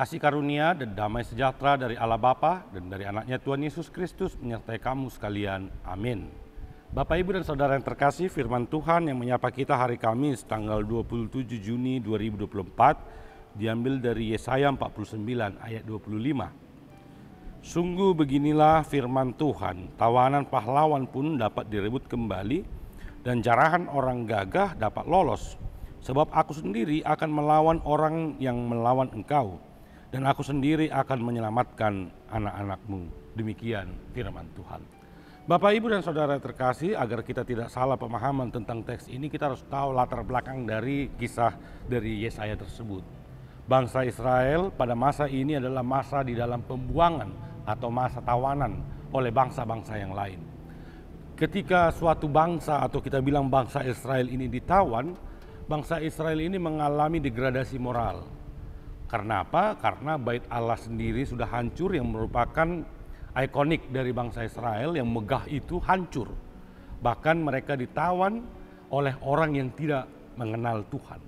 Kasih karunia dan damai sejahtera dari Allah Bapa dan dari anaknya Tuhan Yesus Kristus menyertai kamu sekalian. Amin. Bapak, Ibu, dan Saudara yang terkasih, firman Tuhan yang menyapa kita hari Kamis tanggal 27 Juni 2024 diambil dari Yesaya 49 ayat 25. Sungguh beginilah firman Tuhan, tawanan pahlawan pun dapat direbut kembali dan jarahan orang gagah dapat lolos. Sebab aku sendiri akan melawan orang yang melawan engkau, dan aku sendiri akan menyelamatkan anak-anakmu. Demikian firman Tuhan. Bapak, Ibu, dan Saudara terkasih, agar kita tidak salah pemahaman tentang teks ini, kita harus tahu latar belakang dari kisah dari Yesaya tersebut. Bangsa Israel pada masa ini adalah masa di dalam pembuangan atau masa tawanan oleh bangsa-bangsa yang lain. Ketika suatu bangsa atau kita bilang bangsa Israel ini ditawan, bangsa Israel ini mengalami degradasi moral. Karena apa? Karena bait Allah sendiri sudah hancur, yang merupakan ikonik dari bangsa Israel yang megah itu hancur. Bahkan mereka ditawan oleh orang yang tidak mengenal Tuhan.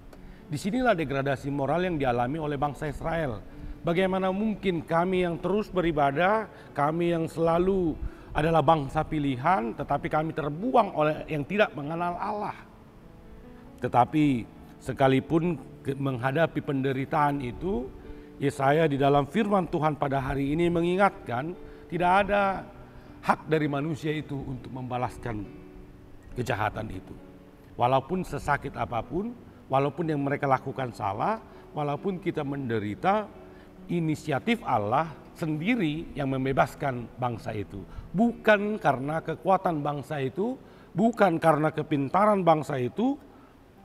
Disinilah degradasi moral yang dialami oleh bangsa Israel. Bagaimana mungkin kami yang terus beribadah, kami yang selalu adalah bangsa pilihan, tetapi kami terbuang oleh yang tidak mengenal Allah. Tetapi sekalipun menghadapi penderitaan itu, Yesaya di dalam firman Tuhan pada hari ini mengingatkan tidak ada hak dari manusia itu untuk membalaskan kejahatan itu. Walaupun sesakit apapun, walaupun yang mereka lakukan salah, walaupun kita menderita, inisiatif Allah sendiri yang membebaskan bangsa itu. Bukan karena kekuatan bangsa itu, bukan karena kepintaran bangsa itu,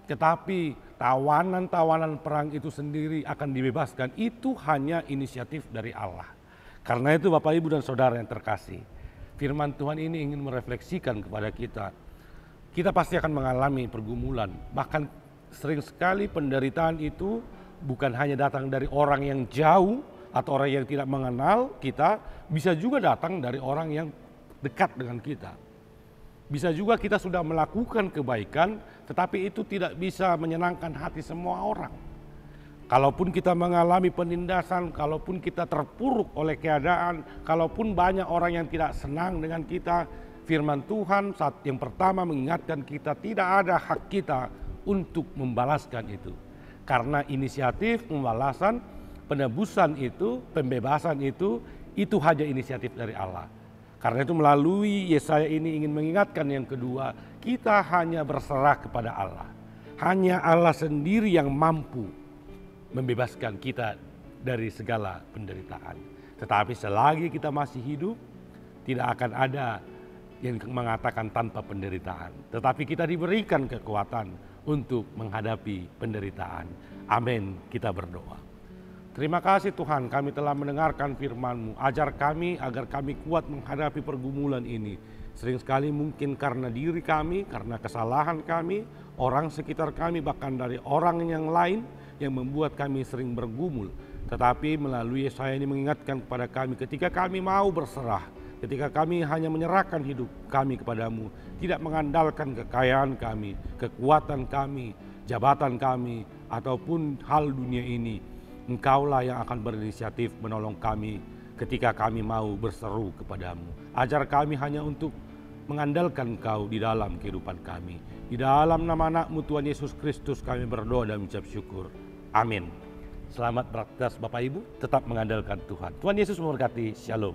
tetapi tawanan-tawanan perang itu sendiri akan dibebaskan. Itu hanya inisiatif dari Allah. Karena itu Bapak, Ibu, dan Saudara yang terkasih, firman Tuhan ini ingin merefleksikan kepada kita. Kita pasti akan mengalami pergumulan. Bahkan sering sekali penderitaan itu bukan hanya datang dari orang yang jauh atau orang yang tidak mengenal kita, bisa juga datang dari orang yang dekat dengan kita. Bisa juga kita sudah melakukan kebaikan, tetapi itu tidak bisa menyenangkan hati semua orang. Kalaupun kita mengalami penindasan, kalaupun kita terpuruk oleh keadaan, kalaupun banyak orang yang tidak senang dengan kita, firman Tuhan saat yang pertama mengingatkan kita tidak ada hak kita untuk membalaskan itu. Karena inisiatif pembalasan, penebusan itu, pembebasan itu hanya inisiatif dari Allah. Karena itu melalui Yesaya ini ingin mengingatkan yang kedua, kita hanya berserah kepada Allah. Hanya Allah sendiri yang mampu membebaskan kita dari segala penderitaan. Tetapi selagi kita masih hidup, tidak akan ada yang mengatakan tanpa penderitaan. Tetapi kita diberikan kekuatan untuk menghadapi penderitaan. Amin, kita berdoa. Terima kasih Tuhan, kami telah mendengarkan firman-Mu. Ajar kami agar kami kuat menghadapi pergumulan ini. Sering sekali mungkin karena diri kami, karena kesalahan kami, orang sekitar kami, bahkan dari orang yang lain yang membuat kami sering bergumul. Tetapi melalui Yesaya ini mengingatkan kepada kami, ketika kami mau berserah, ketika kami hanya menyerahkan hidup kami kepadamu, tidak mengandalkan kekayaan kami, kekuatan kami, jabatan kami, ataupun hal dunia ini, Engkaulah yang akan berinisiatif menolong kami ketika kami mau berseru kepadamu. Ajar kami hanya untuk mengandalkan Engkau di dalam kehidupan kami. Di dalam nama anak-Mu Tuhan Yesus Kristus kami berdoa dan mengucap syukur. Amin. Selamat beraktivitas Bapak Ibu, tetap mengandalkan Tuhan. Tuhan Yesus memberkati. Shalom.